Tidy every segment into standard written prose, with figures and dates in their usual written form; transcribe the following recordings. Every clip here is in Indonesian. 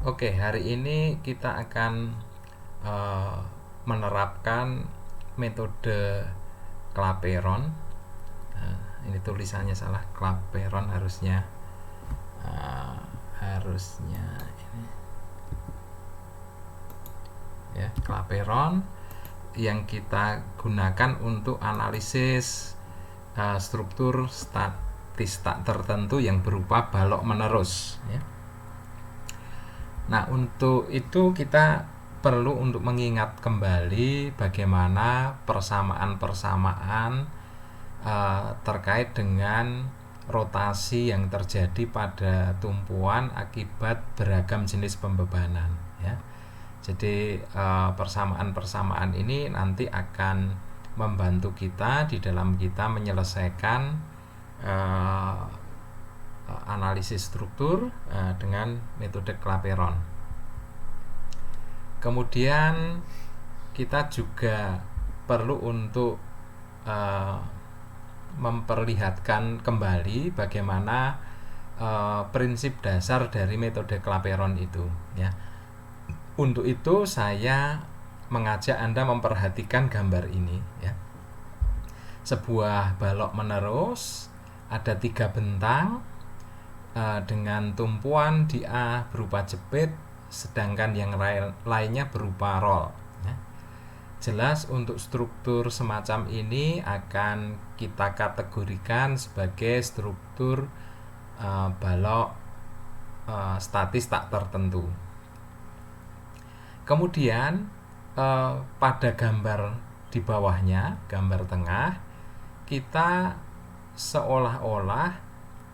Oke, hari ini kita akan menerapkan metode Clapeyron. Ini tulisannya salah, Clapeyron harusnya harusnya ini ya, Clapeyron yang kita gunakan untuk analisis struktur statis tertentu yang berupa balok menerus ya. Nah, untuk itu kita perlu untuk mengingat kembali bagaimana persamaan-persamaan terkait dengan rotasi yang terjadi pada tumpuan akibat beragam jenis pembebanan ya. Jadi persamaan-persamaan ini nanti akan membantu kita di dalam kita menyelesaikan analisis struktur dengan metode Clapeyron. Kemudian kita juga perlu untuk memperlihatkan kembali bagaimana prinsip dasar dari metode Clapeyron itu ya. Untuk itu saya mengajak Anda memperhatikan gambar ini ya. Sebuah balok menerus, ada 3 bentang dengan tumpuan di A berupa jepit, sedangkan yang lainnya berupa roll ya. Jelas untuk struktur semacam ini akan kita kategorikan sebagai struktur balok statis tak tertentu. Kemudian pada gambar di bawahnya, gambar tengah, kita seolah-olah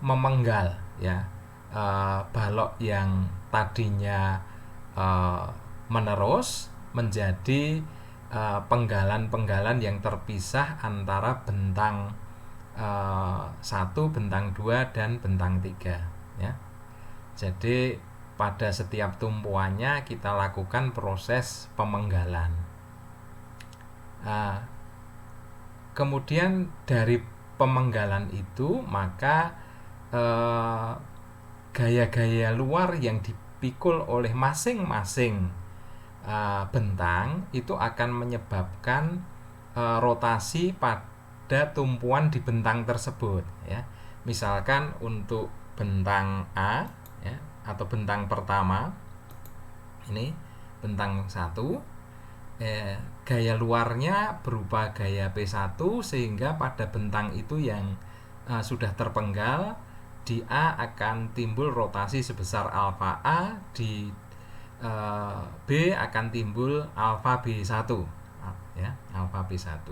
memenggal ya balok yang tadinya menerus menjadi penggalan-penggalan yang terpisah antara bentang 1, bentang 2, dan bentang 3 ya. Jadi pada setiap tumpuannya kita lakukan proses pemenggalan. Kemudian dari pemenggalan itu maka gaya-gaya luar yang dipikul oleh masing-masing bentang itu akan menyebabkan rotasi pada tumpuan di bentang tersebut ya. Misalkan untuk bentang A ya, atau bentang pertama ini bentang 1, gaya luarnya berupa gaya P1 sehingga pada bentang itu yang sudah terpenggal di A akan timbul rotasi sebesar alfa A, di B akan timbul alfa B1 ya, alfa B1.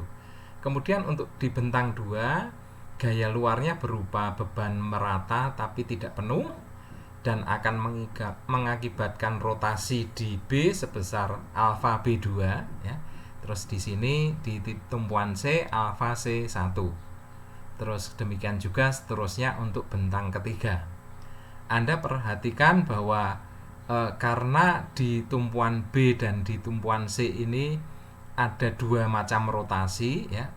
Kemudian untuk di bentang 2 gaya luarnya berupa beban merata tapi tidak penuh dan akan mengakibatkan rotasi di B sebesar alfa B2 ya. Terus di sini di tumpuan C alfa C1. Terus demikian juga seterusnya untuk bentang ketiga. Anda perhatikan bahwa karena di tumpuan B dan di tumpuan C ini ada 2 macam rotasi ya.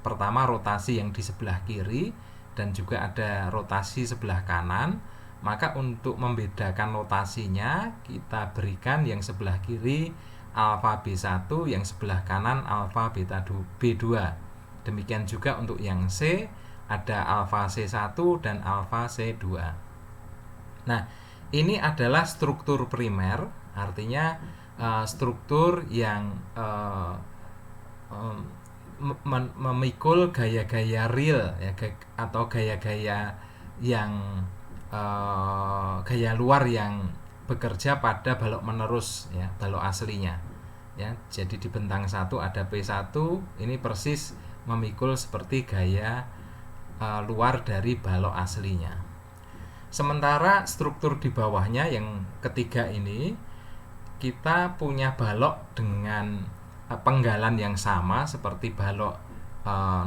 Pertama rotasi yang di sebelah kiri dan juga ada rotasi sebelah kanan. Maka untuk membedakan rotasinya kita berikan yang sebelah kiri alfa B1, yang sebelah kanan alfa beta B2. Demikian juga untuk yang C ada alfa C1 dan alfa C2. Nah, ini adalah struktur primer, artinya struktur yang memikul gaya-gaya real ya, atau gaya-gaya yang gaya luar yang bekerja pada balok menerus ya, balok aslinya ya. Jadi di bentang 1 ada P1, ini persis memikul seperti gaya luar dari balok aslinya. Sementara struktur di bawahnya yang ketiga ini kita punya balok dengan penggalan yang sama seperti balok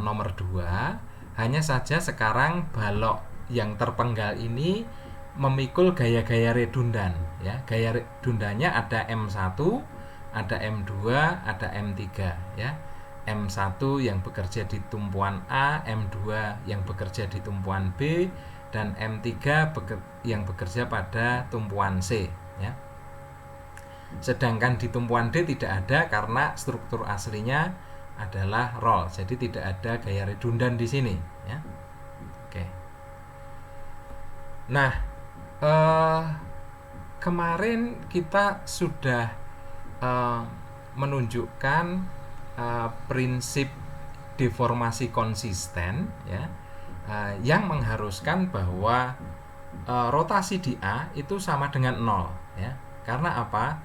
nomor 2, hanya saja sekarang balok yang terpenggal ini memikul gaya-gaya redundan ya. Gaya redundannya ada M1, ada M2, ada M3 ya. M1 yang bekerja di tumpuan A, M2 yang bekerja di tumpuan B, dan M3 yang bekerja pada tumpuan C, ya. Sedangkan di tumpuan D tidak ada karena struktur aslinya adalah roll, jadi tidak ada gaya redundan di sini, ya. Oke. Nah, kemarin kita sudah menunjukkan prinsip deformasi konsisten, ya, yang mengharuskan bahwa rotasi di A itu sama dengan 0, ya. Karena apa?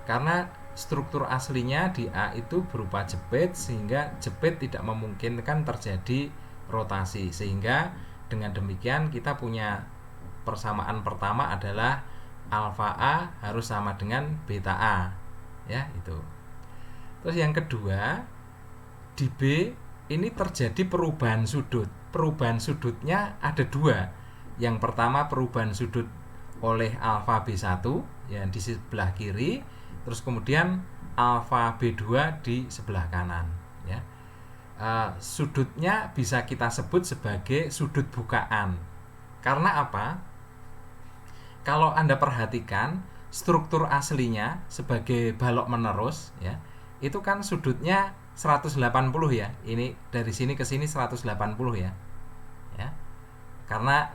Karena struktur aslinya di A itu berupa jepit, sehingga jepit tidak memungkinkan terjadi rotasi. Sehingga dengan demikian kita punya persamaan pertama adalah alfa A harus sama dengan beta A, ya, itu. Terus yang kedua, di B ini terjadi perubahan sudut. Perubahan sudutnya ada dua. Yang pertama perubahan sudut oleh alfa B1 yang di sebelah kiri, terus kemudian alfa B2 di sebelah kanan, ya. Sudutnya bisa kita sebut sebagai sudut bukaan. Karena apa? Kalau Anda perhatikan struktur aslinya sebagai balok menerus, ya, itu kan sudutnya 180, ya. Ini dari sini ke sini 180, ya. Ya. Karena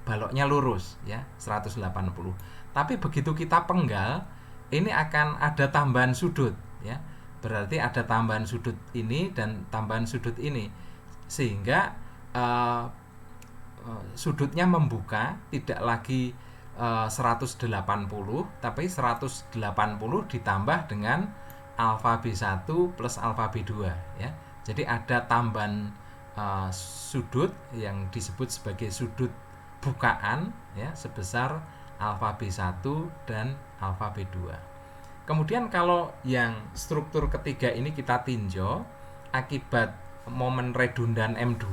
baloknya lurus, ya, 180. Tapi begitu kita penggal, ini akan ada tambahan sudut, ya. Berarti ada tambahan sudut ini dan tambahan sudut ini, sehingga sudutnya membuka tidak lagi 180, tapi 180 ditambah dengan alfa B1 plus alfa B2, ya. Jadi ada tambahan sudut yang disebut sebagai sudut bukaan, ya, sebesar alfa B1 dan alfa B2. Kemudian kalau yang struktur ketiga ini kita tinjau akibat momen redundan M2,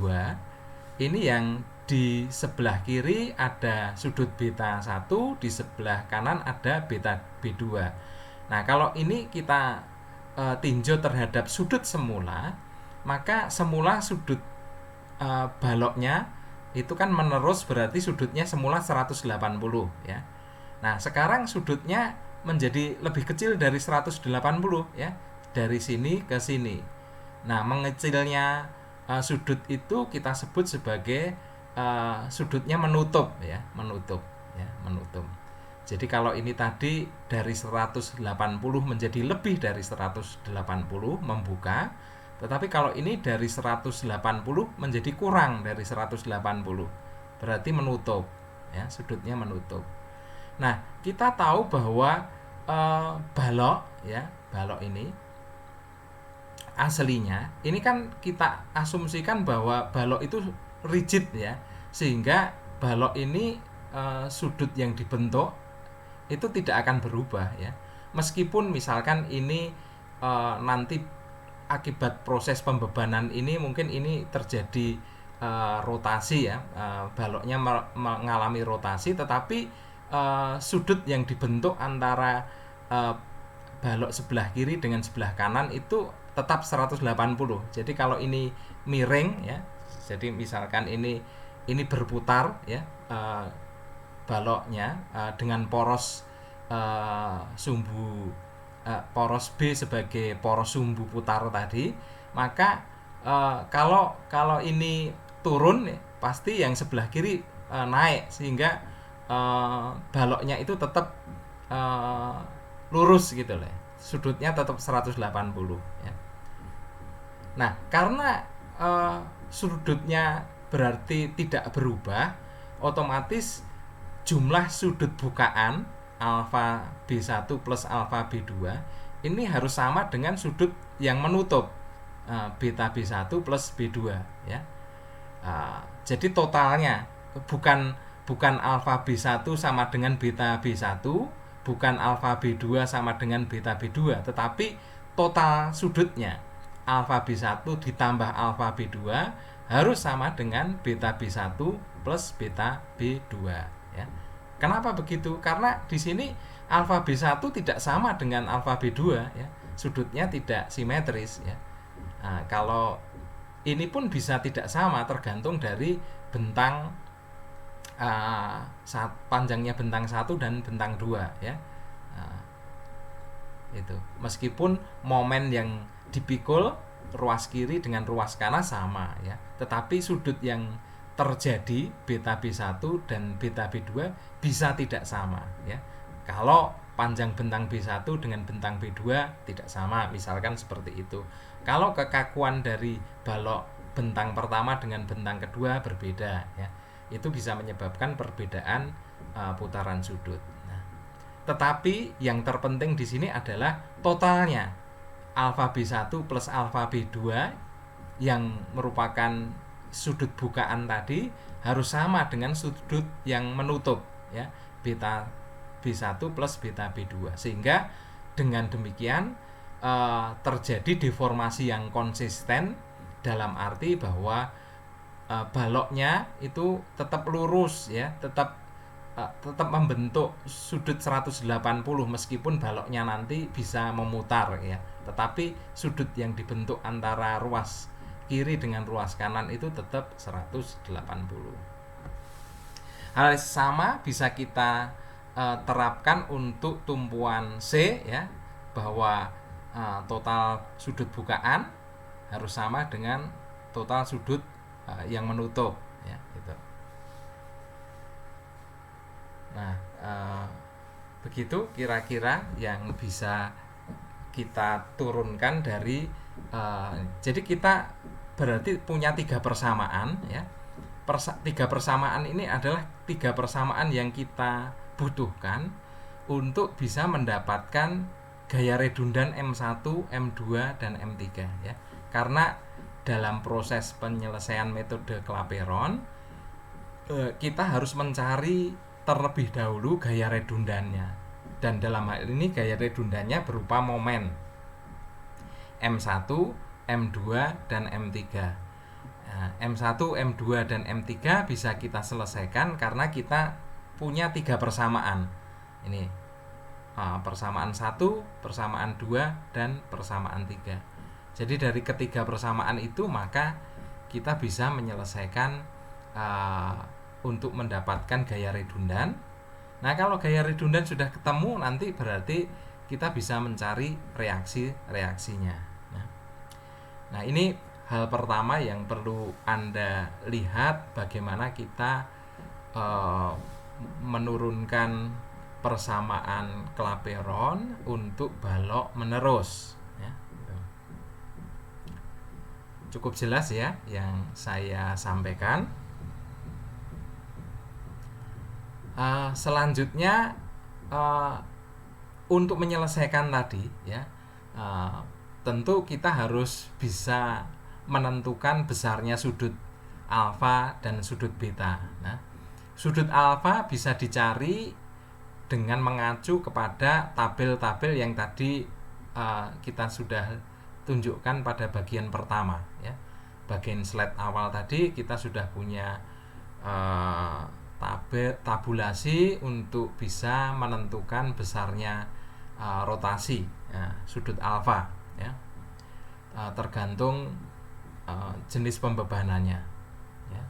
ini yang di sebelah kiri ada sudut beta 1, di sebelah kanan ada beta B2. Nah, kalau ini kita tinjau terhadap sudut semula, maka semula sudut baloknya itu kan menerus, berarti sudutnya semula 180, ya. Nah, sekarang sudutnya menjadi lebih kecil dari 180, ya, dari sini ke sini. Nah, mengecilnya sudut itu kita sebut sebagai sudutnya menutup, ya, menutup. Jadi kalau ini tadi dari 180 menjadi lebih dari 180 membuka, tetapi kalau ini dari 180 menjadi kurang dari 180, berarti menutup, ya, sudutnya menutup. Nah, kita tahu bahwa balok, ya, balok ini aslinya ini kan kita asumsikan bahwa balok itu rigid, ya, sehingga balok ini sudut yang dibentuk itu tidak akan berubah, ya. Meskipun misalkan ini nanti akibat proses pembebanan ini mungkin ini terjadi rotasi, ya, baloknya mengalami rotasi, tetapi sudut yang dibentuk antara balok sebelah kiri dengan sebelah kanan itu tetap 180. Jadi kalau ini miring, ya, jadi misalkan ini berputar, ya, baloknya dengan poros sumbu poros B sebagai poros sumbu putar tadi, maka kalau ini turun, ya, pasti yang sebelah kiri naik, sehingga baloknya itu tetap lurus gitu loh, sudutnya tetap 180, ya. Nah, karena sudutnya berarti tidak berubah, otomatis jumlah sudut bukaan alfa B1 plus alfa B2 ini harus sama dengan sudut yang menutup beta B1 plus B2, ya. Jadi totalnya bukan alfa B1 sama dengan beta B1, bukan alfa B2 sama dengan beta B2, tetapi total sudutnya alfa B1 ditambah alfa B2 harus sama dengan beta B1 plus beta B2, ya. Kenapa begitu? Karena di sini alfa B1 tidak sama dengan alfa B2, ya. Sudutnya tidak simetris, ya. Nah, kalau ini pun bisa tidak sama, tergantung dari bentang panjangnya bentang 1 dan bentang 2 ya. Nah, itu meskipun momen yang dipikul ruas kiri dengan ruas kanan sama ya, tetapi sudut yang terjadi beta B1 dan beta B2 bisa tidak sama ya. Kalau panjang bentang B1 dengan bentang B2 tidak sama, misalkan seperti itu. Kalau kekakuan dari balok bentang pertama dengan bentang kedua berbeda ya, itu bisa menyebabkan perbedaan putaran sudut. Nah, tetapi yang terpenting di sini adalah totalnya alfa B1 plus alfa B2 yang merupakan sudut bukaan tadi harus sama dengan sudut yang menutup ya, beta B1 plus beta B2, sehingga dengan demikian terjadi deformasi yang konsisten dalam arti bahwa baloknya itu tetap lurus ya, tetap membentuk sudut 180 meskipun baloknya nanti bisa memutar ya, tetapi sudut yang dibentuk antara ruas kiri dengan ruas kanan itu tetap 180. Hal sama bisa kita terapkan untuk tumpuan C ya, bahwa total sudut bukaan harus sama dengan total sudut yang menutup ya, gitu. Nah, begitu kira-kira yang bisa kita turunkan dari jadi kita berarti punya 3 persamaan ya. 3 persamaan ini adalah 3 persamaan yang kita butuhkan untuk bisa mendapatkan gaya redundan M1, M2 dan M3 ya. Karena dalam proses penyelesaian metode Clapeyron kita harus mencari terlebih dahulu gaya redundannya, dan dalam hal ini gaya redundannya berupa momen M1, M2 dan M3. M1, M2 dan M3 bisa kita selesaikan karena kita punya 3 persamaan. Ini persamaan 1, persamaan 2 dan persamaan 3. Jadi dari ketiga persamaan itu maka kita bisa menyelesaikan untuk mendapatkan gaya redundan. Nah, kalau gaya redundan sudah ketemu, nanti berarti kita bisa mencari reaksi-reaksinya. Nah, ini hal pertama yang perlu Anda lihat, bagaimana kita menurunkan persamaan Clapeyron untuk balok menerus ya. Cukup jelas ya yang saya sampaikan. Selanjutnya untuk menyelesaikan tadi ya, tentu kita harus bisa menentukan besarnya sudut alfa dan sudut beta. Nah, sudut alfa bisa dicari dengan mengacu kepada tabel-tabel yang tadi kita sudah tunjukkan pada bagian pertama ya. Bagian slide awal tadi kita sudah punya tabulasi untuk bisa menentukan besarnya rotasi sudut alfa ya, tergantung jenis pembebanannya ya.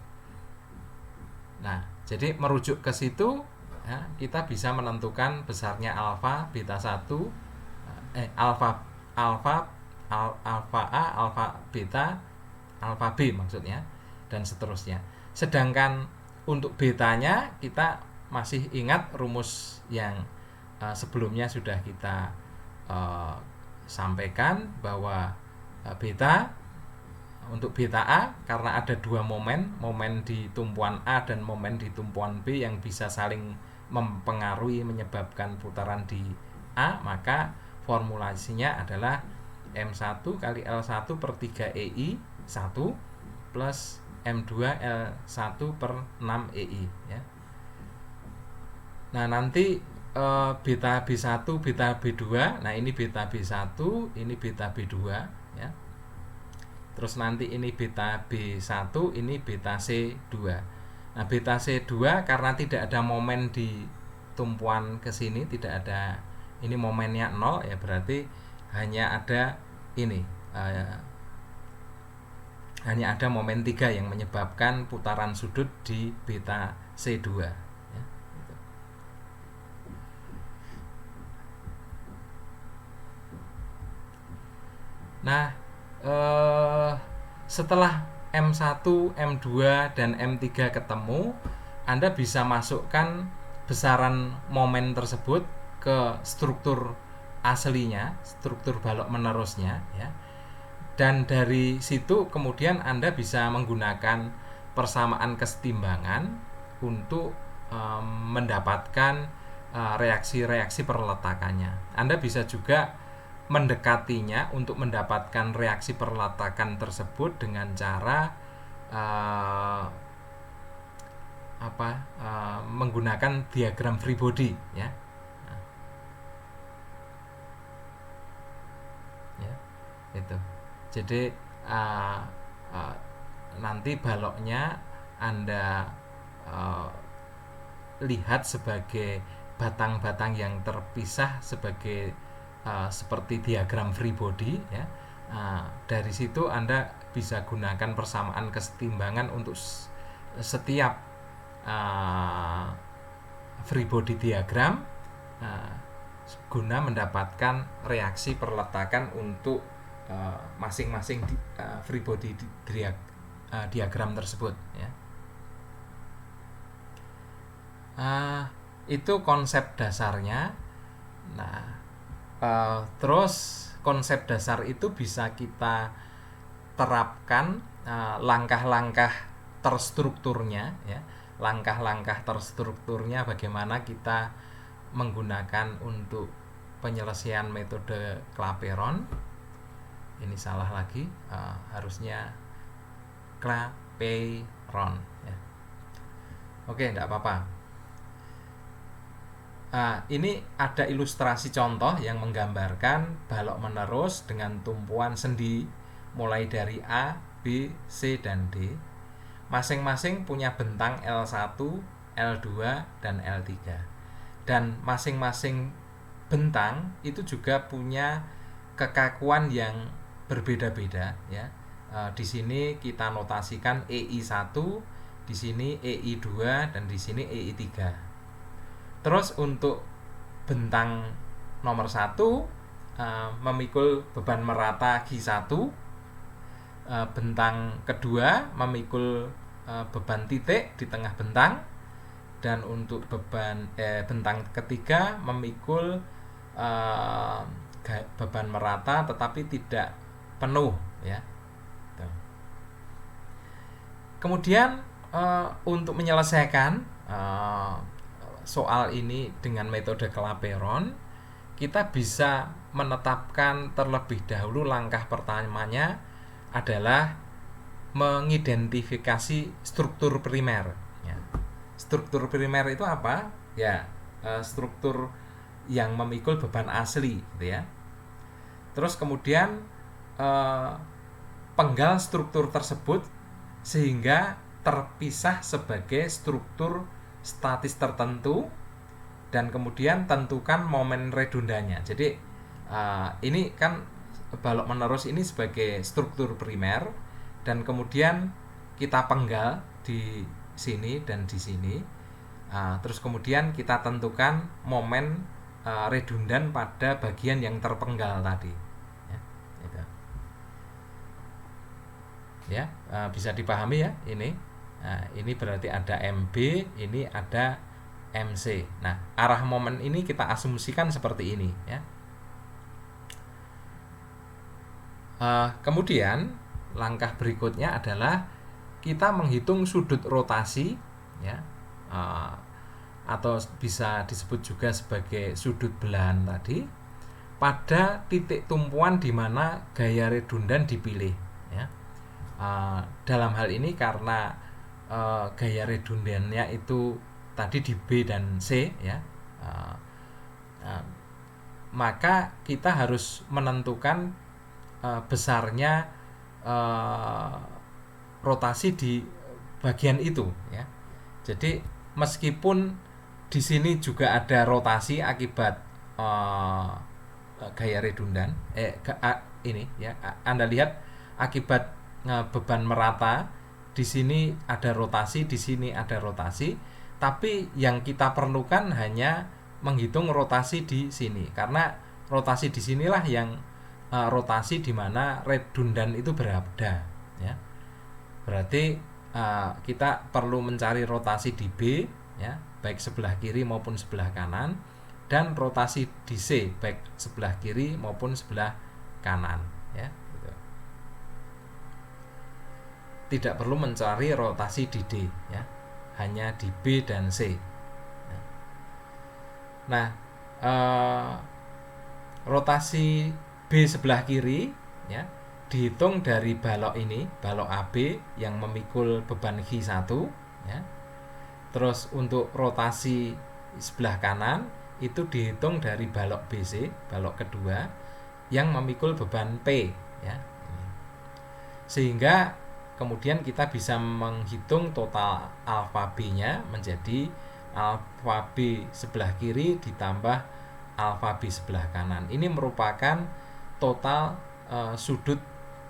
Nah, jadi merujuk ke situ ya, kita bisa menentukan besarnya alfa, beta 1, alfa A, alfa beta, alfa B maksudnya, dan seterusnya. Sedangkan untuk betanya kita masih ingat rumus yang sebelumnya sudah kita sampaikan, bahwa beta untuk beta A karena ada 2 momen di tumpuan A dan momen di tumpuan B yang bisa saling mempengaruhi menyebabkan putaran di A, maka formulasinya adalah M1 kali L1 per 3 EI 1 plus M2 L1 per 6 EI ya. Nah, nanti beta B1, beta B2, nah ini beta B1, ini beta B2 ya. Terus nanti ini beta B1, ini beta C2. Nah, beta C2 karena tidak ada momen di tumpuan ke sini, tidak ada, ini momennya 0 ya, berarti hanya ada ini hanya ada momen 3 yang menyebabkan putaran sudut di beta C2 ya, gitu. Nah, setelah M1, M2 dan M3 ketemu, Anda bisa masukkan besaran momen tersebut ke struktur aslinya, struktur balok menerusnya ya. Dan dari situ kemudian Anda bisa menggunakan persamaan kesetimbangan untuk mendapatkan reaksi-reaksi perletakannya. Anda bisa juga mendekatinya untuk mendapatkan reaksi perletakan tersebut dengan cara menggunakan diagram free body ya. Ya, itu. Jadi nanti baloknya Anda lihat sebagai batang-batang yang terpisah sebagai seperti diagram free body ya. Dari situ Anda bisa gunakan persamaan kesetimbangan untuk setiap free body diagram guna mendapatkan reaksi perletakan untuk masing-masing free body diagram tersebut ya. Itu konsep dasarnya. Nah, terus konsep dasar itu bisa kita terapkan langkah-langkah terstrukturnya ya. Langkah-langkah terstrukturnya bagaimana kita menggunakan untuk penyelesaian metode Clapeyron. Ini salah lagi, harusnya Clapeyron ya. Oke, enggak apa-apa. Ini ada ilustrasi contoh yang menggambarkan balok menerus dengan tumpuan sendi mulai dari A, B, C, dan D. Masing-masing punya bentang L1, L2, dan L3. Dan masing-masing bentang itu juga punya kekakuan yang berbeda-beda ya. Di sini kita notasikan EI1, di sini EI2, dan di sini EI3. Terus untuk bentang nomor 1 memikul beban merata G1, bentang kedua memikul beban titik di tengah bentang, dan untuk bentang ketiga memikul beban merata tetapi tidak penuh ya. Kemudian untuk menyelesaikan soal ini dengan metode Clapeyron, kita bisa menetapkan terlebih dahulu langkah pertamanya adalah mengidentifikasi struktur primer ya. Struktur primer itu apa? Ya, struktur yang memikul beban asli gitu ya. Terus kemudian penggal struktur tersebut sehingga terpisah sebagai struktur statis tertentu, dan kemudian tentukan momen redundannya. Jadi ini kan balok menerus ini sebagai struktur primer, dan kemudian kita penggal di sini dan di sini. Terus kemudian kita tentukan momen redundan pada bagian yang terpenggal tadi. Ya, gitu. Ya, bisa dipahami ya ini. Nah, ini berarti ada MB, ini ada MC. Nah, arah momen ini kita asumsikan seperti ini ya. Kemudian langkah berikutnya adalah kita menghitung sudut rotasi ya, atau bisa disebut juga sebagai sudut belahan tadi pada titik tumpuan di mana gaya redundan dipilih ya. Dalam hal ini karena gaya redundannya itu tadi di B dan C ya, maka kita harus menentukan besarnya rotasi di bagian itu ya. Jadi meskipun di sini juga ada rotasi akibat gaya redundan ini ya, Anda lihat akibat beban merata, di sini ada rotasi, di sini ada rotasi, Tapi yang kita perlukan hanya menghitung rotasi di sini, karena rotasi di sinilah yang rotasi di mana redundan itu berada, ya. Berarti kita perlu mencari rotasi di B, ya, baik sebelah kiri maupun sebelah kanan, dan rotasi di C baik sebelah kiri maupun sebelah kanan, ya, gitu. Tidak perlu mencari rotasi di D, ya, hanya di B dan C. Nah, rotasi B sebelah kiri, ya, dihitung dari balok ini, balok AB yang memikul beban Q1, ya. Terus untuk rotasi sebelah kanan itu dihitung dari balok BC, balok kedua yang memikul beban P, ya. Sehingga kemudian kita bisa menghitung total alfa B-nya menjadi alfa B sebelah kiri ditambah alfa B sebelah kanan. Ini merupakan total sudut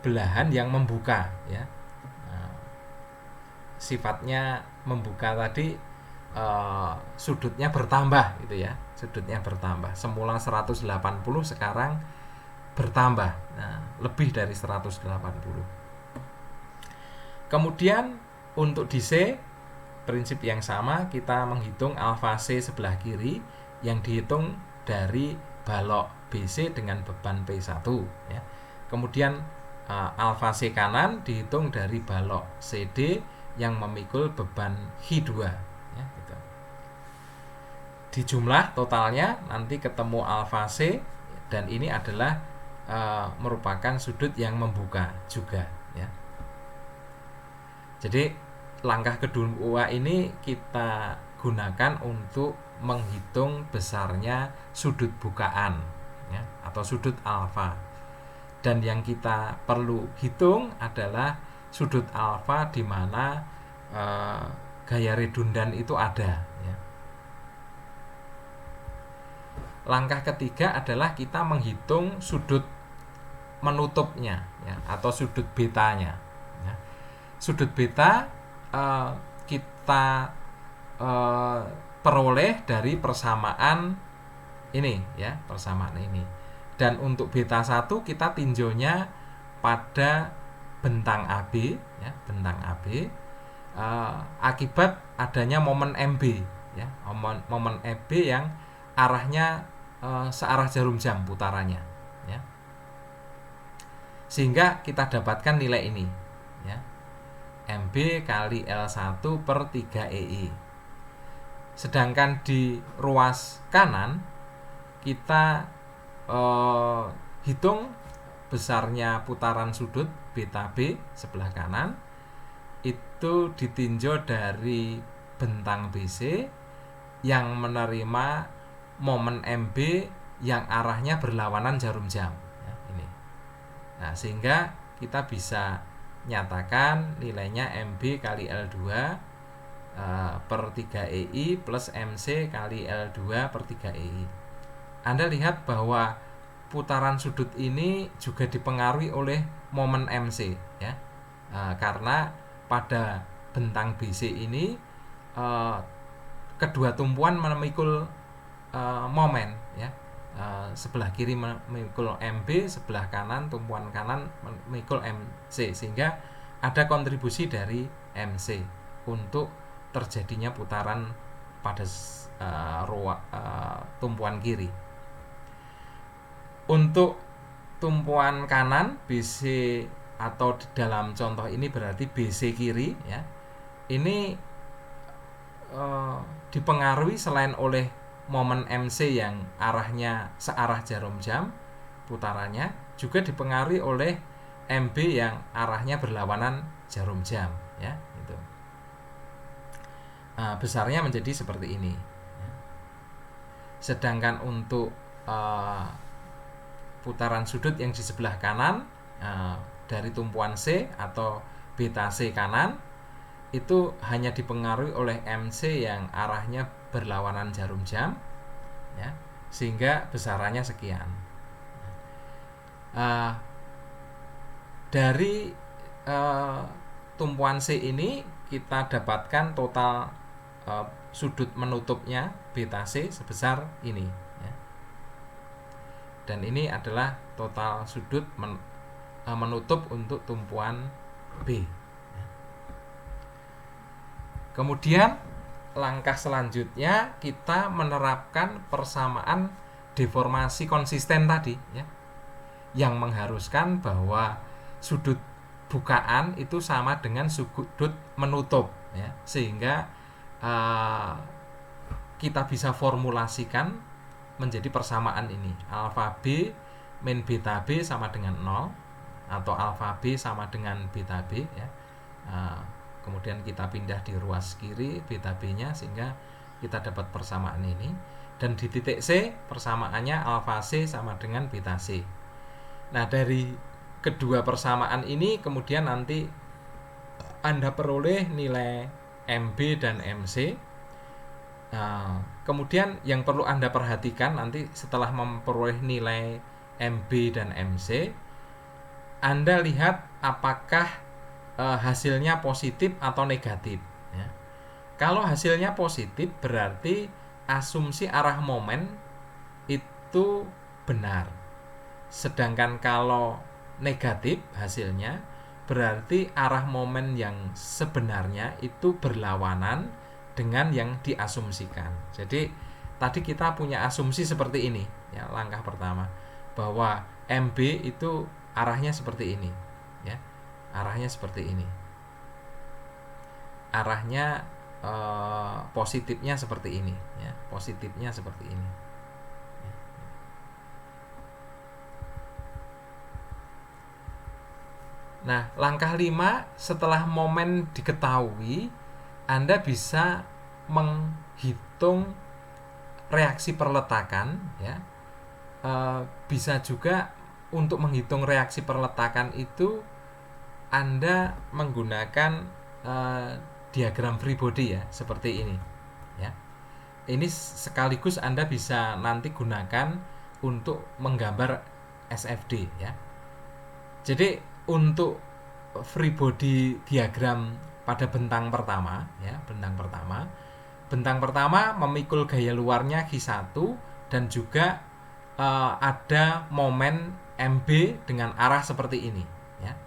belahan yang membuka, ya. Sifatnya membuka tadi, sudutnya bertambah gitu, ya. Sudutnya bertambah. Semula 180 sekarang bertambah. Nah, lebih dari 180. Kemudian untuk di C prinsip yang sama, kita menghitung alfa C sebelah kiri yang dihitung dari balok BC dengan beban P1, ya. Kemudian alfa C kanan dihitung dari balok CD yang memikul beban Q2, ya, gitu. Dijumlah totalnya nanti ketemu alfa C, dan ini adalah merupakan sudut yang membuka juga, ya. Jadi langkah kedua ini kita gunakan untuk menghitung besarnya sudut bukaan, ya, atau sudut alfa. Dan yang kita perlu hitung adalah sudut alfa di mana gaya redundan itu ada, ya. Langkah ketiga adalah kita menghitung sudut menutupnya, ya, atau sudut betanya, ya. Sudut beta kita peroleh dari persamaan ini, ya, persamaan ini. Dan untuk beta 1 kita tinjaunya pada bentang AB, ya, bentang AB akibat adanya momen MB, ya, momen MB yang arahnya searah jarum jam putarannya, ya. Sehingga kita dapatkan nilai ini, ya, MB kali L1 per 3 EI. Sedangkan di ruas kanan kita hitung besarnya putaran sudut beta B sebelah kanan itu ditinjau dari bentang BC yang menerima momen MB yang arahnya berlawanan jarum jam, ya, ini. Nah, sehingga kita bisa nyatakan nilainya MB kali L2 per 3 EI plus MC kali L2 per 3 EI. Anda lihat bahwa putaran sudut ini juga dipengaruhi oleh momen MC, ya. Karena pada bentang BC ini kedua tumpuan memikul momen, ya. Sebelah kiri memikul MB, sebelah kanan tumpuan kanan memikul MC, sehingga ada kontribusi dari MC untuk terjadinya putaran pada tumpuan kiri. Untuk tumpuan kanan BC atau di dalam contoh ini berarti BC kiri, ya. Ini dipengaruhi selain oleh momen MC yang arahnya searah jarum jam putarannya, juga dipengaruhi oleh MB yang arahnya berlawanan jarum jam, ya, gitu. Besarnya menjadi seperti ini, ya. Sedangkan untuk putaran sudut yang di sebelah kanan dari tumpuan C atau beta C kanan itu hanya dipengaruhi oleh MC yang arahnya berlawanan jarum jam, ya, sehingga besarannya sekian. Dari tumpuan C ini kita dapatkan total sudut menutupnya beta C sebesar ini ya. Dan ini adalah total sudut menutup untuk tumpuan B ya. Kemudian langkah selanjutnya kita menerapkan persamaan deformasi konsisten tadi ya, yang mengharuskan bahwa sudut bukaan itu sama dengan sudut menutup ya, sehingga kita bisa formulasikan menjadi persamaan ini, alfa B min beta B sama dengan 0 atau alfa B sama dengan beta B ya. Kemudian kita pindah di ruas kiri beta B nya sehingga kita dapat persamaan ini, dan di titik C persamaannya alfa C sama dengan beta C. Nah, dari kedua persamaan ini kemudian nanti Anda peroleh nilai MB dan MC. Kemudian yang perlu Anda perhatikan nanti setelah memperoleh nilai MB dan MC, Anda lihat apakah hasilnya positif atau negatif ya. Kalau hasilnya positif berarti asumsi arah momen itu benar. Sedangkan kalau negatif hasilnya berarti arah momen yang sebenarnya itu berlawanan dengan yang diasumsikan. Jadi tadi kita punya asumsi seperti ini ya, langkah pertama bahwa MB itu arahnya seperti ini ya. Arahnya seperti ini. Arahnya positifnya seperti ini ya. Positifnya seperti ini. Nah, langkah 5 setelah momen diketahui, Anda bisa menghitung reaksi perletakan ya. Bisa juga untuk menghitung reaksi perletakan itu Anda menggunakan diagram free body ya, seperti ini ya. Ini sekaligus Anda bisa nanti gunakan untuk menggambar SFD ya. Jadi untuk free body diagram pada bentang pertama ya, bentang pertama memikul gaya luarnya Q1 dan juga ada momen MB dengan arah seperti ini ya.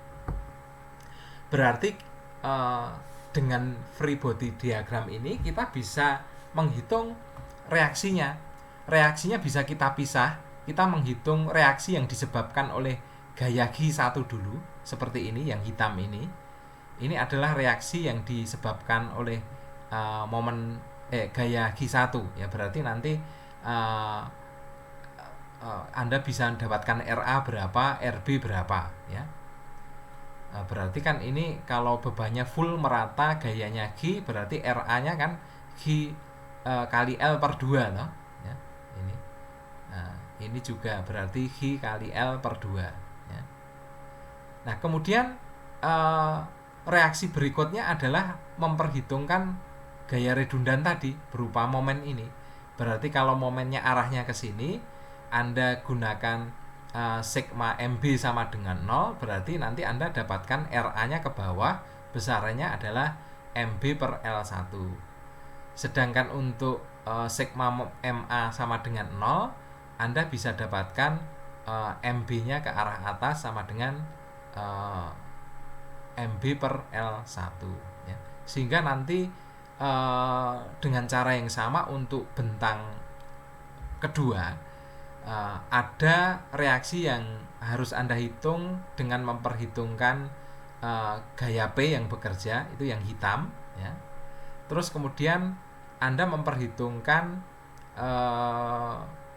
Berarti dengan free body diagram ini kita bisa menghitung reaksinya. Reaksinya bisa kita pisah. Kita menghitung reaksi yang disebabkan oleh gaya Q1 dulu, seperti ini yang hitam ini. Ini adalah reaksi yang disebabkan oleh gaya Q1 ya. Berarti nanti Anda bisa mendapatkan RA berapa, RB berapa ya. Berarti kan ini kalau bebannya full merata gayanya Q, berarti RA-nya kan Q kali L per 2 loh ya. Ini. Ini juga berarti Q kali L per 2 ya. Nah, kemudian reaksi berikutnya adalah memperhitungkan gaya redundan tadi berupa momen ini. Berarti kalau momennya arahnya ke sini, Anda gunakan sigma MB sama dengan 0, berarti nanti Anda dapatkan RA-nya ke bawah, besarannya adalah MB per L1. Sedangkan untuk sigma MA sama dengan 0, Anda bisa dapatkan MB-nya ke arah atas sama dengan MB per L1 ya. Sehingga nanti dengan cara yang sama untuk bentang kedua ada reaksi yang harus Anda hitung dengan memperhitungkan gaya P yang bekerja, itu yang hitam ya. Terus kemudian Anda memperhitungkan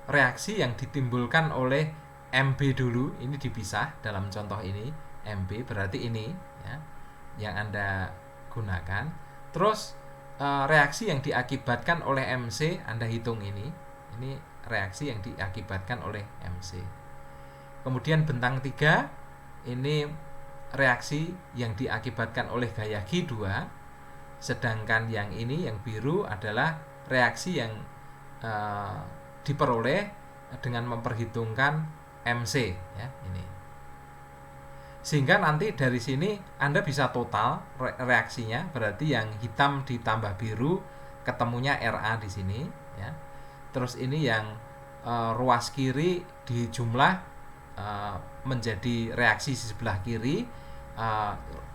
reaksi yang ditimbulkan oleh MB dulu, ini dipisah dalam contoh ini. MB berarti ini ya, yang Anda gunakan. Terus reaksi yang diakibatkan oleh MC Anda hitung ini reaksi yang diakibatkan oleh MC. Kemudian bentang 3 ini reaksi yang diakibatkan oleh gaya Q2, sedangkan yang ini yang biru adalah reaksi yang diperoleh dengan memperhitungkan MC ya, ini. Sehingga nanti dari sini Anda bisa total reaksinya, berarti yang hitam ditambah biru ketemunya RA di sini ya. Terus ini yang ruas kiri dijumlah menjadi reaksi di sebelah kiri,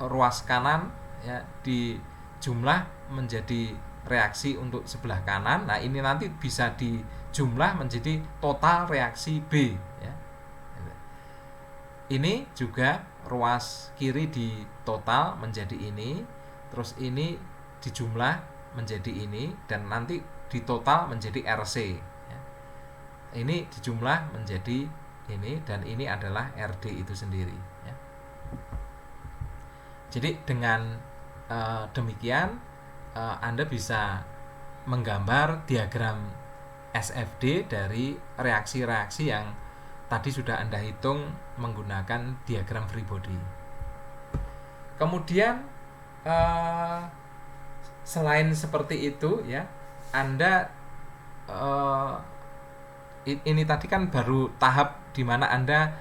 ruas kanan ya dijumlah menjadi reaksi untuk sebelah kanan. Nah, ini nanti bisa dijumlah menjadi total reaksi B ya. Ini juga ruas kiri di total menjadi ini, terus ini dijumlah menjadi ini, dan nanti di total menjadi RC ya. Ini dijumlah menjadi ini, dan ini adalah RD itu sendiri ya. Jadi dengan demikian Anda bisa menggambar diagram SFD dari reaksi-reaksi yang tadi sudah Anda hitung menggunakan diagram free body. Kemudian selain seperti itu ya, Anda ini tadi kan baru tahap di mana Anda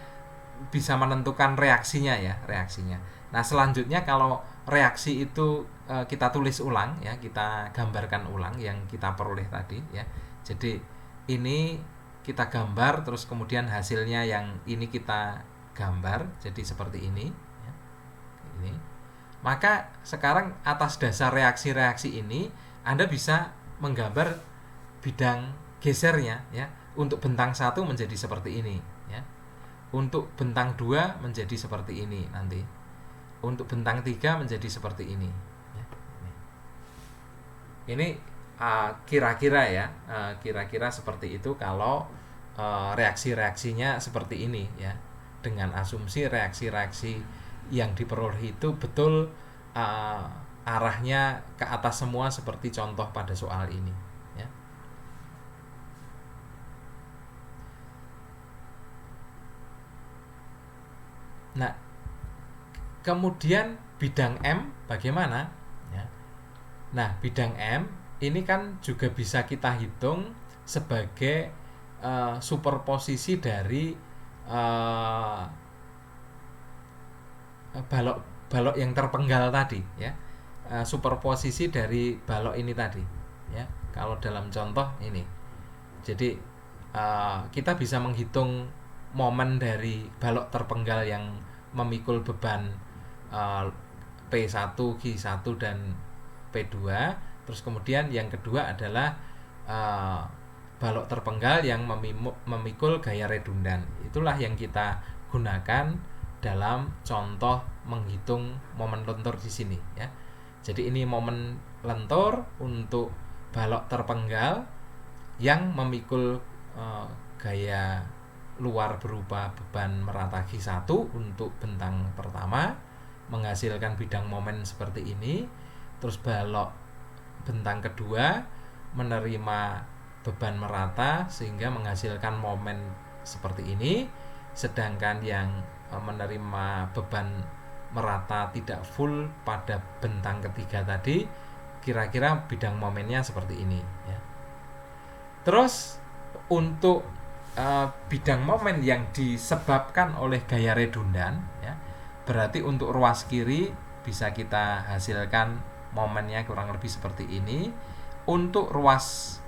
bisa menentukan reaksinya ya, reaksinya. Nah, selanjutnya kalau reaksi itu kita tulis ulang ya, kita gambarkan ulang yang kita peroleh tadi ya. Jadi ini kita gambar, terus kemudian hasilnya yang ini kita gambar jadi seperti ini ya. Ini. Maka sekarang atas dasar reaksi-reaksi ini Anda bisa menggambar bidang gesernya ya. Untuk bentang 1 menjadi seperti ini ya. Untuk bentang 2 menjadi seperti ini nanti. Untuk bentang 3 menjadi seperti ini ya. Ini kira-kira ya, kira-kira seperti itu kalau reaksi-reaksinya seperti ini ya, dengan asumsi reaksi-reaksi yang diperoleh itu betul arahnya ke atas semua seperti contoh pada soal ini ya. Nah, kemudian bidang M bagaimana ya? Nah, bidang M ini kan juga bisa kita hitung sebagai superposisi dari balok yang terpenggal tadi ya. Superposisi dari balok ini tadi ya. Kalau dalam contoh ini, jadi kita bisa menghitung momen dari balok terpenggal yang memikul beban P1, Q1 dan P2. Terus kemudian yang kedua adalah balok terpenggal yang memikul gaya redundan. Itulah yang kita gunakan dalam contoh menghitung momen lentur di sini ya. Jadi ini momen lentur untuk balok terpenggal yang memikul gaya luar berupa beban merata Q1 untuk bentang pertama, menghasilkan bidang momen seperti ini. Terus balok bentang kedua menerima beban merata sehingga menghasilkan momen seperti ini, sedangkan yang menerima beban merata tidak full pada bentang ketiga tadi kira-kira bidang momennya seperti ini ya. Terus untuk bidang momen yang disebabkan oleh gaya redundan ya, berarti untuk ruas kiri bisa kita hasilkan momennya kurang lebih seperti ini. Untuk ruas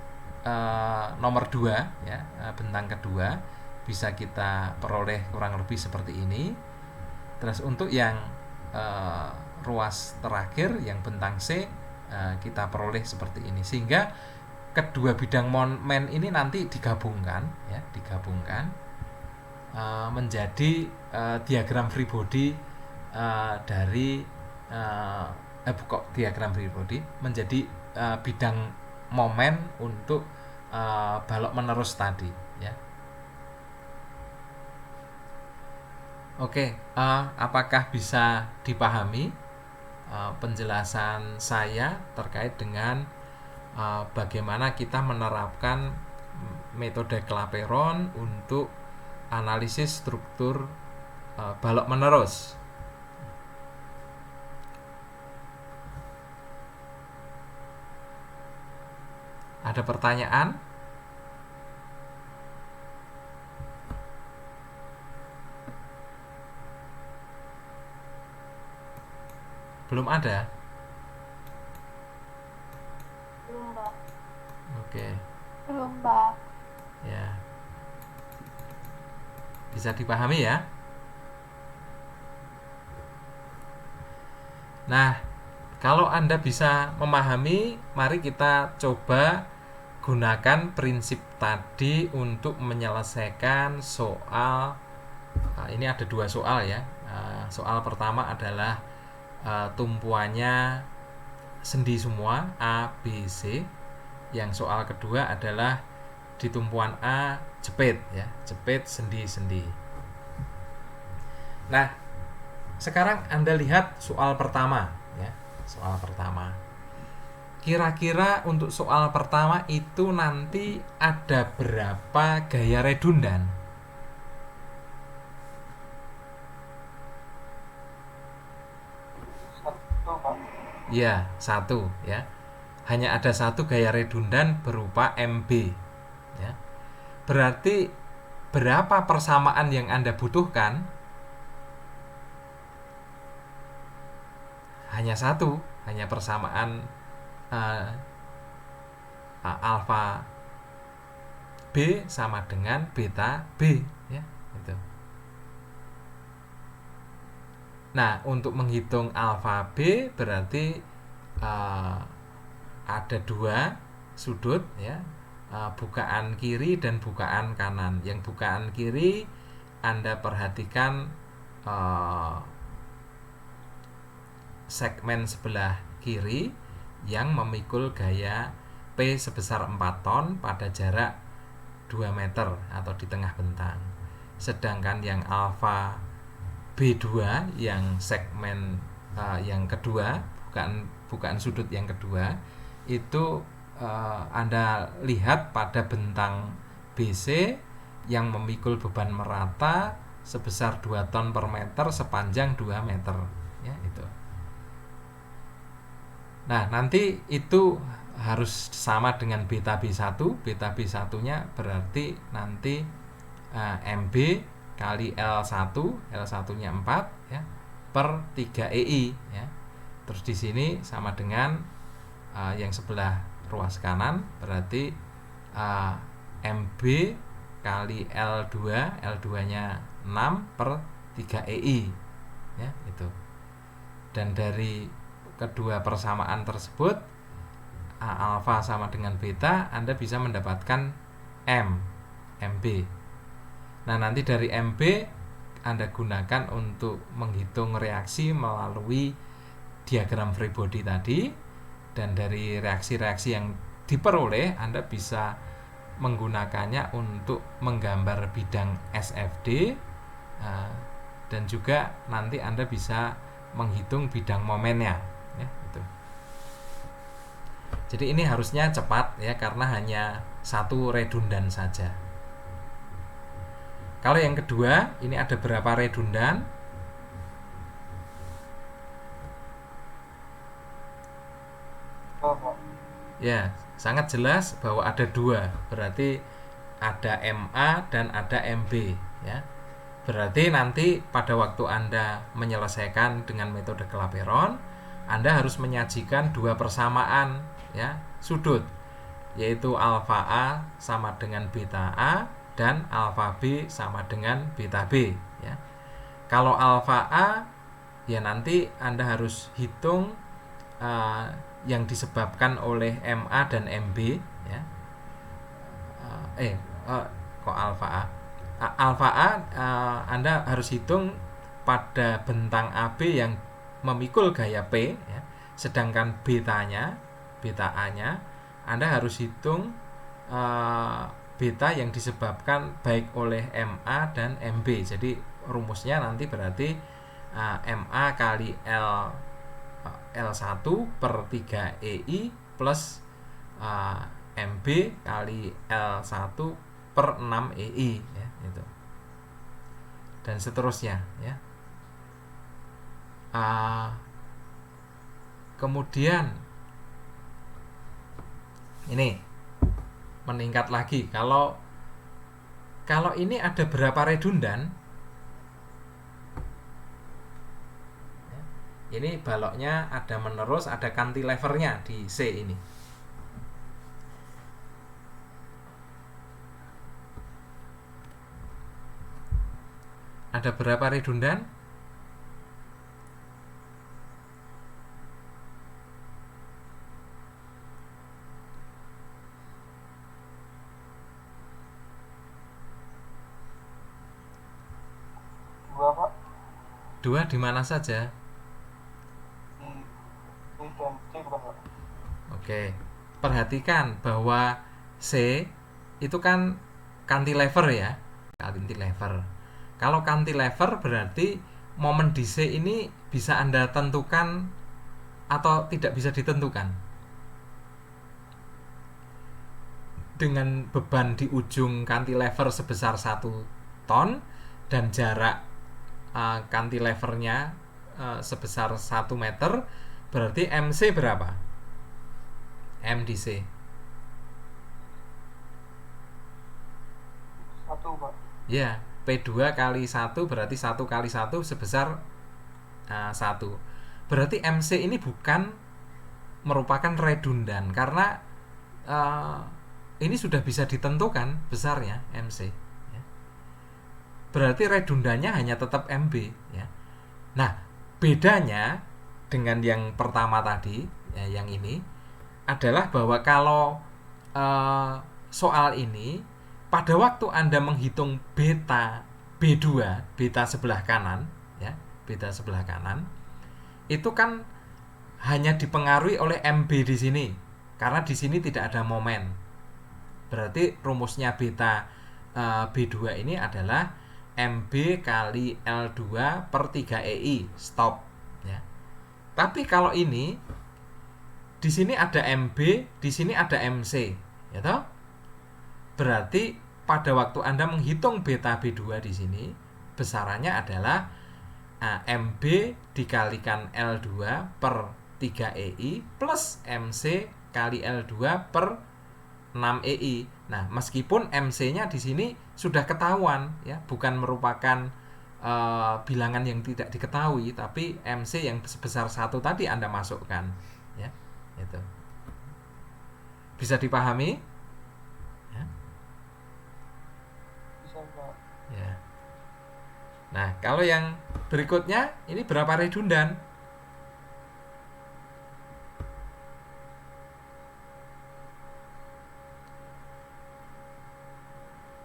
nomor 2 ya, bentang kedua bisa kita peroleh kurang lebih seperti ini. Terus untuk yang ruas terakhir yang bentang C kita peroleh seperti ini, sehingga kedua bidang momen ini nanti digabungkan ya, menjadi diagram free body dari diagram free body menjadi bidang momen untuk balok menerus tadi ya. Oke, apakah bisa dipahami penjelasan saya terkait dengan bagaimana kita menerapkan metode Clapeyron untuk analisis struktur balok menerus? Ada pertanyaan? Belum ada? Belum, Pak. Oke. Belum, Mbak. Ya. Bisa dipahami ya? Nah, kalau Anda bisa memahami, mari kita coba gunakan prinsip tadi untuk menyelesaikan soal. Ini ada dua soal ya. Soal pertama adalah tumpuannya sendi semua A, B, C. Yang soal kedua adalah di tumpuan A jepit ya, jepit sendi-sendi. Nah, sekarang Anda lihat soal pertama ya, soal pertama. Kira-kira untuk soal pertama itu nanti ada berapa gaya redundan? Ya, satu ya. Hanya ada satu gaya redundan berupa MB ya. Berarti berapa persamaan yang Anda butuhkan? Hanya satu, hanya persamaan alfa B sama dengan beta B ya, gitu. Nah, untuk menghitung alfa B berarti ada dua sudut ya, bukaan kiri dan bukaan kanan. Yang bukaan kiri Anda perhatikan segmen sebelah kiri yang memikul gaya P sebesar 4 ton pada jarak 2 meter atau di tengah bentang. Sedangkan yang alfa B2 yang segmen yang kedua, bukan sudut yang kedua, itu Anda lihat pada bentang BC yang memikul beban merata sebesar 2 ton per meter sepanjang 2 meter ya, itu. Nah, nanti itu harus sama dengan beta B1. Beta B1-nya berarti nanti MB kali L1, L1-nya 4 ya, per 3 EI ya. Terus di sini sama dengan yang sebelah ruas kanan berarti MB kali L2, L2-nya 6 per 3 EI ya, itu. Dan dari kedua persamaan tersebut alfa sama dengan beta, Anda bisa mendapatkan MB. Nah, nanti dari MB Anda gunakan untuk menghitung reaksi melalui diagram free body tadi, dan dari reaksi-reaksi yang diperoleh Anda bisa menggunakannya untuk menggambar bidang SFD, dan juga nanti Anda bisa menghitung bidang momennya ya, gitu. Jadi ini harusnya cepat ya, karena hanya satu redundan saja. Kalau yang kedua, ini ada berapa redundan? Ya, sangat jelas bahwa ada dua. Berarti ada MA dan ada MB ya. Berarti nanti pada waktu Anda menyelesaikan dengan metode Clapeyron, Anda harus menyajikan dua persamaan ya, sudut, yaitu alfa A sama dengan beta A dan alfa B sama dengan beta B ya. Kalau alfa A ya nanti Anda harus hitung yang disebabkan oleh MA dan MB ya. Kok alfa A? Alfa A Anda harus hitung pada bentang AB yang memikul gaya P ya. Sedangkan beta A-nya Anda harus hitung beta yang disebabkan baik oleh MA dan MB. Jadi rumusnya nanti berarti MA kali L1 per 3 EI plus MB kali L1 per 6 EI ya, itu. Dan seterusnya ya. Kemudian ini meningkat lagi, kalau ini ada berapa redundan. Ini baloknya ada menerus, ada cantilevernya di C ini. Ada berapa redundan? Dua Pak, Dua di mana saja? di B dan C bukan Pak? Oke. Perhatikan bahwa C itu kan cantilever ya. Cantilever. Kalau cantilever berarti momen di C ini bisa Anda tentukan atau tidak bisa ditentukan. Dengan beban di ujung cantilever sebesar 1 ton dan jarak cantilevernya sebesar 1 meter, berarti MC berapa? M di C. Satu Pak. Ya, P2 kali 1 berarti 1 kali 1 sebesar 1. Berarti MC ini bukan merupakan redundan karena uh, ini sudah bisa ditentukan besarnya MC. Ya. Berarti redundannya hanya tetap MB. Ya. Nah, bedanya dengan yang pertama tadi, ya, yang ini adalah bahwa kalau soal ini pada waktu Anda menghitung beta B2, beta sebelah kanan, ya, beta sebelah kanan, itu kan hanya dipengaruhi oleh MB di sini. Karena di sini tidak ada momen. Berarti rumusnya beta B2 ini adalah MB kali L2 per 3EI, stop, ya. Tapi kalau ini di sini ada MB, di sini ada MC, ya toh? Berarti pada waktu Anda menghitung beta B2 di sini, besarannya adalah MB dikalikan L2 per 3EI plus MC kali L2 per 6EI. Nah, meskipun MC-nya di sini sudah ketahuan, ya, bukan merupakan bilangan yang tidak diketahui, tapi MC yang sebesar 1 tadi Anda masukkan, ya. Itu. Bisa dipahami? Ya. Bisa Pak. Ya. Nah, kalau yang berikutnya ini berapa redundan?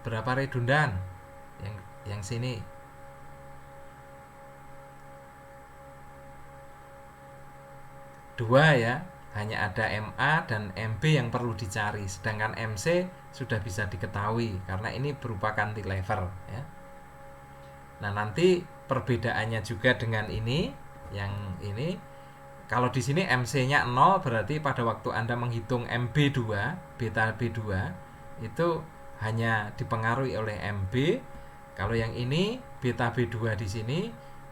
Berapa redundan? Yang sini. Dua ya, hanya ada MA dan MB yang perlu dicari, sedangkan MC sudah bisa diketahui karena ini berupa cantilever, ya. Nah, nanti perbedaannya juga dengan ini, yang ini kalau di sini MC-nya 0 berarti pada waktu Anda menghitung MB2, beta B2 itu hanya dipengaruhi oleh MB. Kalau yang ini beta B2 di sini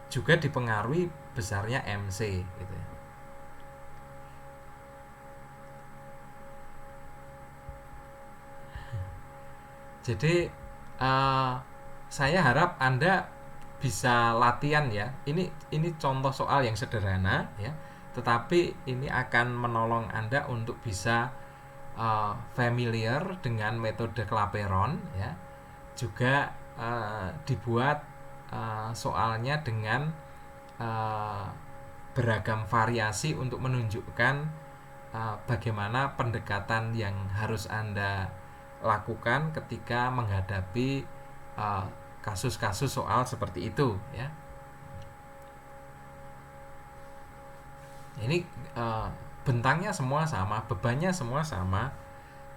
juga dipengaruhi besarnya MC gitu. Jadi saya harap Anda bisa latihan ya. Ini contoh soal yang sederhana ya, tetapi ini akan menolong Anda untuk bisa familiar dengan metode Clapeyron ya. Juga dibuat soalnya dengan uh, beragam variasi untuk menunjukkan bagaimana pendekatan yang harus Anda lakukan ketika menghadapi kasus-kasus soal seperti itu ya. Ini bentangnya semua sama, bebannya semua sama,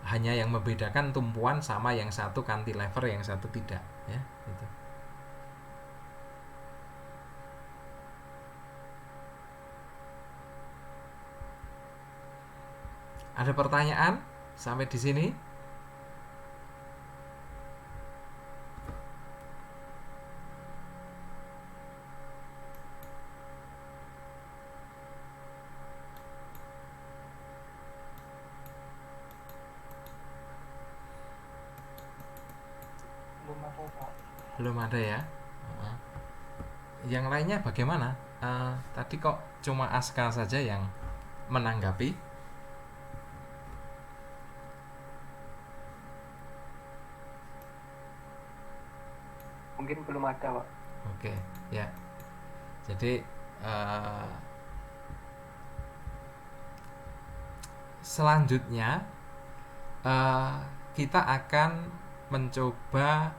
hanya yang membedakan tumpuan sama yang satu cantilever, yang satu tidak ya gitu. Ada pertanyaan sampai di sini? Belum ada Pak. Belum ada ya. Yang lainnya bagaimana? Tadi kok cuma Aska saja yang menanggapi? Mungkin belum ada Pak. Oke, ya. Jadi selanjutnya eh, kita akan mencoba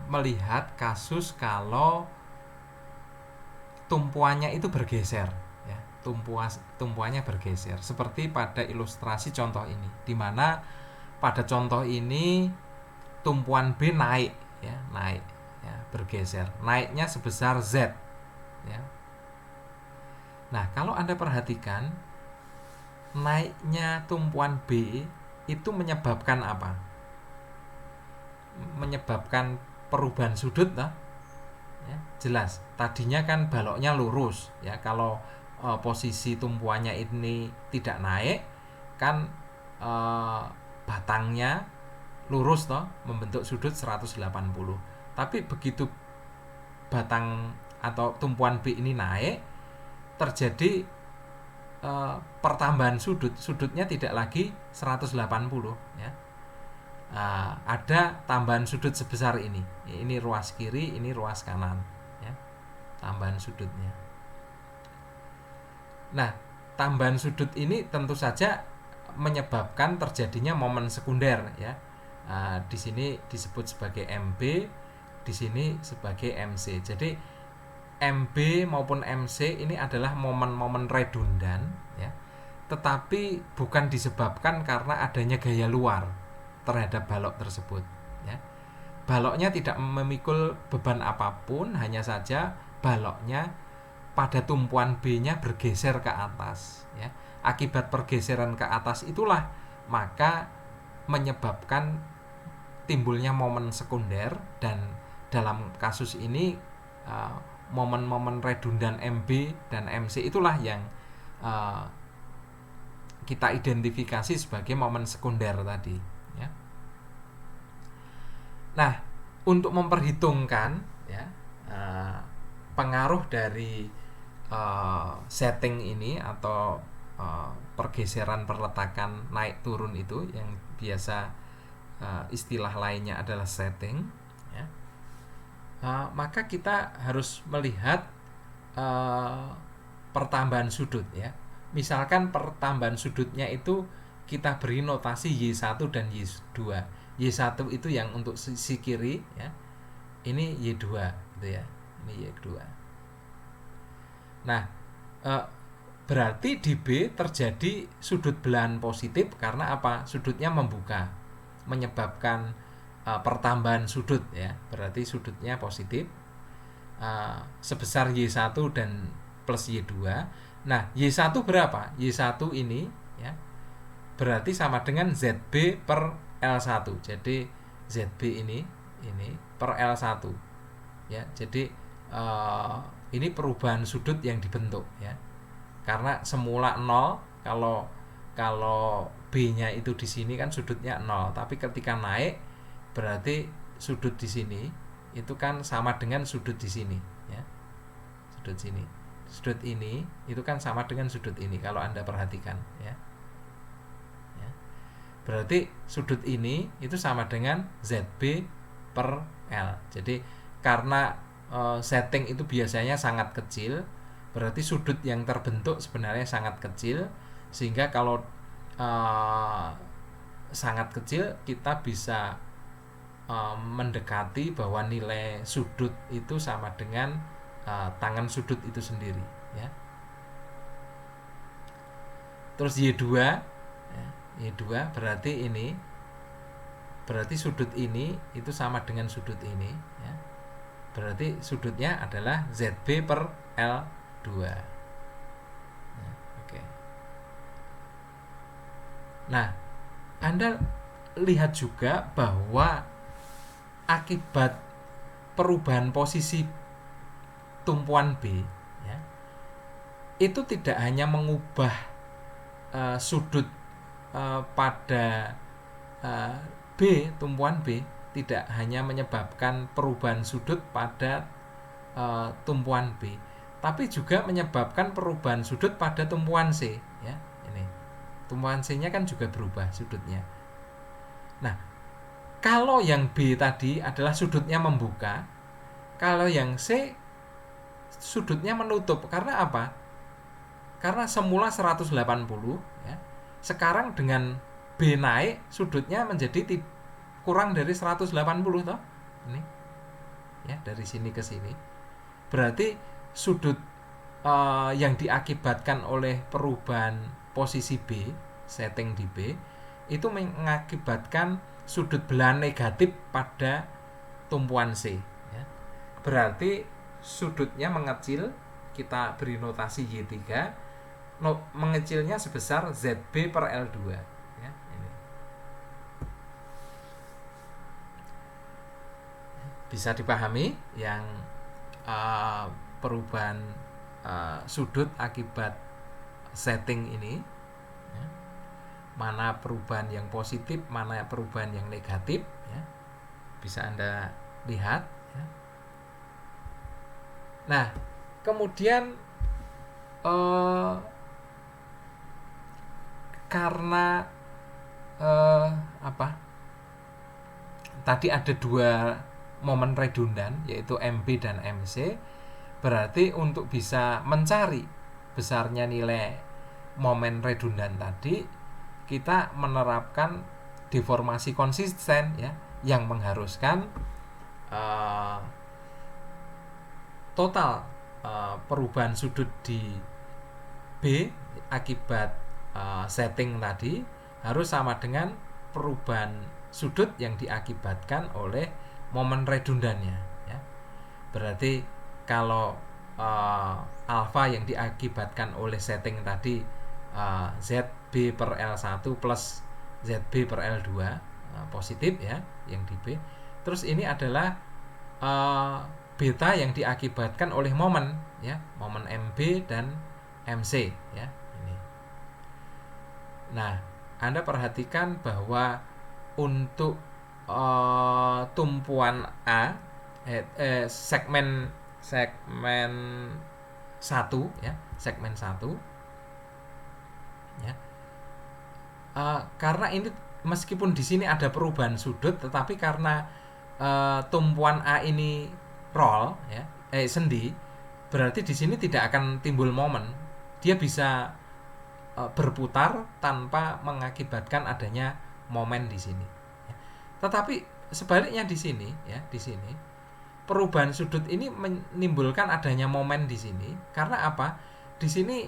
melihat kasus kalau tumpuannya itu bergeser, ya. Tumpuannya bergeser seperti pada ilustrasi contoh ini, di mana pada contoh ini tumpuan B naik, ya, naik, ya, bergeser, naiknya sebesar Z, ya. Nah, kalau Anda perhatikan, naiknya tumpuan B itu menyebabkan apa? Menyebabkan perubahan sudut, lah. Ya, jelas. Tadinya kan baloknya lurus, ya. Kalau posisi tumpuannya ini tidak naik, kan batangnya lurus toh, membentuk sudut 180. Tapi begitu batang atau tumpuan B ini naik, terjadi pertambahan sudutnya tidak lagi 180, ya. Ada tambahan sudut sebesar ini. Ini ruas kiri, ini ruas kanan, ya. Tambahan sudutnya. Nah, tambahan sudut ini tentu saja menyebabkan terjadinya momen sekunder, ya. Di sini disebut sebagai MB, di sini sebagai MC. Jadi MB maupun MC ini adalah momen-momen redundan, ya. Tetapi bukan disebabkan karena adanya gaya luar terhadap balok tersebut, ya. Baloknya tidak memikul beban apapun, hanya saja baloknya pada tumpuan B-nya bergeser ke atas, ya. Akibat pergeseran ke atas itulah maka menyebabkan timbulnya momen sekunder, dan dalam kasus ini momen-momen redundan MB dan MC itulah yang kita identifikasi sebagai momen sekunder tadi, ya. Nah, untuk memperhitungkan, ya, pengaruh dari setting ini atau pergeseran perletakan naik turun itu yang biasa istilah lainnya adalah setting, ya. Maka kita harus melihat pertambahan sudut, ya. Misalkan pertambahan sudutnya itu kita beri notasi Y1 dan Y2. Y1 itu yang untuk sisi kiri, ya. Ini Y2, gitu ya. Ini Y2. Nah, berarti di B terjadi sudut belahan positif karena apa? Sudutnya membuka, menyebabkan pertambahan sudut, ya. Berarti sudutnya positif sebesar Y1 dan plus Y2. Nah, Y1 berapa? Y1 ini, ya, berarti sama dengan ZB per L1. Jadi ZB ini per L1, ya. Jadi ini perubahan sudut yang dibentuk, ya. Karena semula 0, kalau B-nya itu di sini kan sudutnya 0, tapi ketika naik berarti sudut di sini itu kan sama dengan sudut di sini, ya. Sudut sini. Sudut ini itu kan sama dengan sudut ini kalau Anda perhatikan, ya. Ya. Berarti sudut ini itu sama dengan ZB per L. Jadi karena setting itu biasanya sangat kecil, berarti sudut yang terbentuk sebenarnya sangat kecil, sehingga kalau sangat kecil kita bisa mendekati bahwa nilai sudut itu sama dengan tangan sudut itu sendiri, ya. Terus Y2, ya, Y2 berarti ini, berarti sudut ini itu sama dengan sudut ini, ya. Berarti sudutnya adalah ZB per L2. Nah, oke. Nah, Anda lihat juga bahwa akibat perubahan posisi tumpuan B, ya, itu tidak hanya mengubah sudut pada B, tumpuan B, tidak hanya menyebabkan perubahan sudut pada tumpuan B, tapi juga menyebabkan perubahan sudut pada tumpuan C, ya. Ini tumpuan C-nya kan juga berubah sudutnya. Nah, Kalau yang B tadi adalah sudutnya membuka, kalau yang C sudutnya menutup. Karena apa? Karena semula 180 ya. Sekarang dengan B naik, sudutnya menjadi kurang dari 180 toh. Ini ya, dari sini ke sini. Berarti sudut yang diakibatkan oleh perubahan posisi B, setting di B, itu mengakibatkan sudut belahan negatif pada tumpuan C ya. Berarti sudutnya mengecil, kita beri notasi Y3, mengecilnya sebesar ZB per L2 ya, ini. Bisa dipahami yang perubahan sudut akibat setting ini ya. Mana perubahan yang positif, mana perubahan yang negatif ya. Bisa Anda lihat ya. Nah, kemudian karena tadi ada dua momen redundan, yaitu MB dan MC. Berarti untuk bisa mencari besarnya nilai momen redundan tadi, kita menerapkan deformasi konsisten ya, yang mengharuskan total perubahan sudut di B akibat setting tadi harus sama dengan perubahan sudut yang diakibatkan oleh momen redundannya ya. Berarti kalau alfa yang diakibatkan oleh setting tadi ZB per L1 plus ZB per L2 positif ya, yang di B. Terus ini adalah beta yang diakibatkan oleh momen ya, momen MB dan MC ya, ini. Nah, Anda perhatikan bahwa untuk tumpuan A segmen 1 ya, segmen 1 ya. Karena ini meskipun di sini ada perubahan sudut, tetapi karena tumpuan A ini roll ya, sendi, berarti di sini tidak akan timbul momen. Dia bisa berputar tanpa mengakibatkan adanya momen di sini. Tetapi sebaliknya di sini ya, di sini perubahan sudut ini menimbulkan adanya momen di sini. Karena apa? Di sini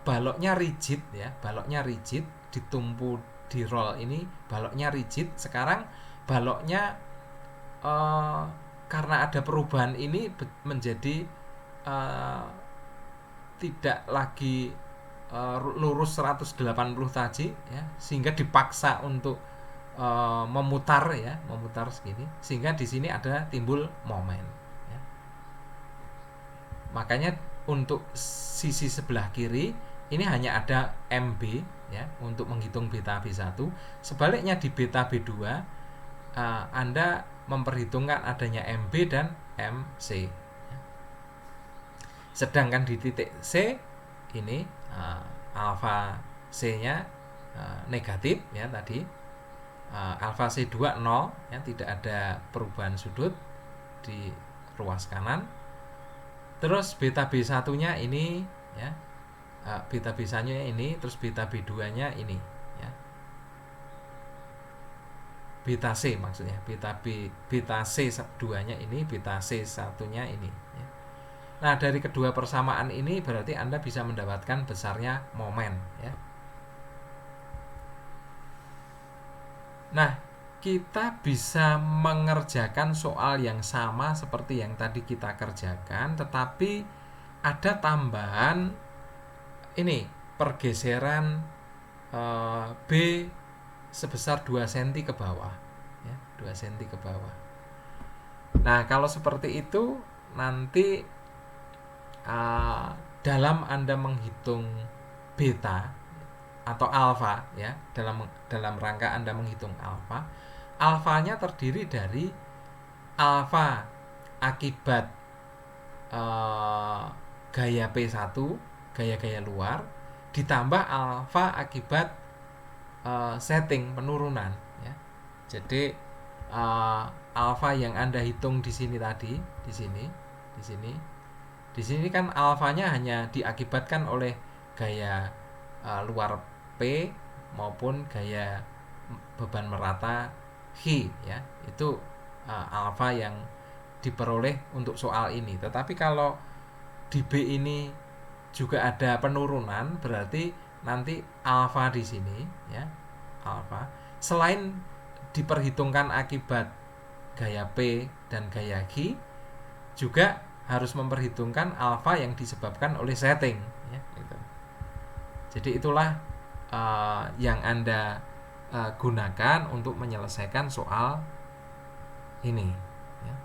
baloknya rigid ya, baloknya rigid, ditumpu di roll ini baloknya rigid. Sekarang baloknya karena ada perubahan ini menjadi tidak lagi lurus 180 tadi ya, sehingga dipaksa untuk memutar ya, memutar segini, sehingga di sini ada timbul momen ya. Makanya untuk sisi sebelah kiri ini hanya ada MB ya, untuk menghitung beta B1. Sebaliknya di beta B2 Anda memperhitungkan adanya MB dan MC ya. Sedangkan di titik C ini alfa C nya negatif ya tadi. Alfa C2 0 ya, tidak ada perubahan sudut di ruas kanan. Terus beta B1 nya ini ya, beta B1 nya ini, terus beta B2 nya ini ya, beta C maksudnya, beta C2 nya ini, beta C1 nya ini ya. Nah, dari kedua persamaan ini berarti Anda bisa mendapatkan besarnya momen ya. Nah, kita bisa mengerjakan soal yang sama seperti yang tadi kita kerjakan, tetapi ada tambahan ini, pergeseran B sebesar 2 cm ke bawah ya, 2 cm ke bawah. Nah, kalau seperti itu nanti dalam Anda menghitung beta atau alfa ya, dalam rangka Anda menghitung alfa, alfanya terdiri dari alfa akibat gaya P1, gaya-gaya luar, ditambah alfa akibat setting penurunan ya. Jadi alfa yang Anda hitung di sini tadi, di sini kan alfanya hanya diakibatkan oleh gaya luar P maupun gaya beban merata H ya. Itu alfa yang diperoleh untuk soal ini. Tetapi kalau di B ini juga ada penurunan, berarti nanti alfa di sini ya, alfa selain diperhitungkan akibat gaya P dan gaya Q, juga harus memperhitungkan alfa yang disebabkan oleh setting ya, gitu. Jadi itulah yang Anda gunakan untuk menyelesaikan soal ini ya.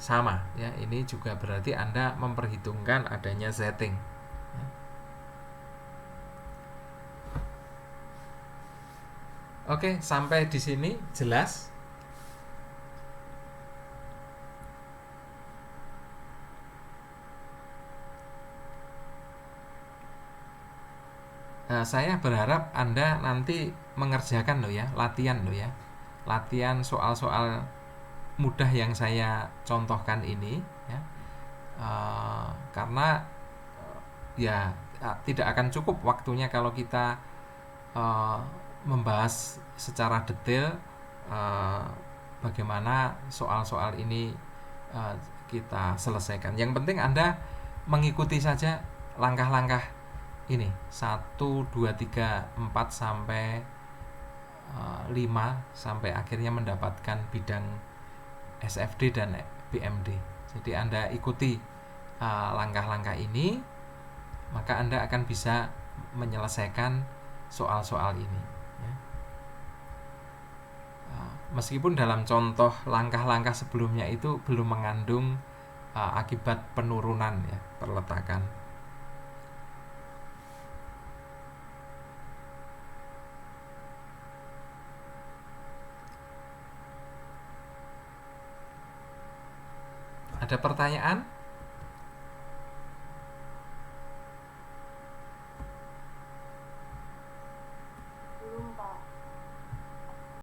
Sama ya, ini juga berarti Anda memperhitungkan adanya setting ya. Oke, sampai di sini jelas? Saya berharap Anda nanti mengerjakan loh ya, latihan loh ya. Latihan soal-soal mudah yang saya contohkan ini ya. Karena ya tidak akan cukup waktunya kalau kita membahas secara detail bagaimana soal-soal ini kita selesaikan. Yang penting Anda mengikuti saja langkah-langkah ini 1, 2, 3, 4 sampai 5 sampai akhirnya mendapatkan bidang SFD dan BMD. Jadi Anda ikuti langkah-langkah ini, maka Anda akan bisa menyelesaikan soal-soal ini ya. Meskipun dalam contoh langkah-langkah sebelumnya itu belum mengandung akibat penurunan ya, perletakan. Ada pertanyaan?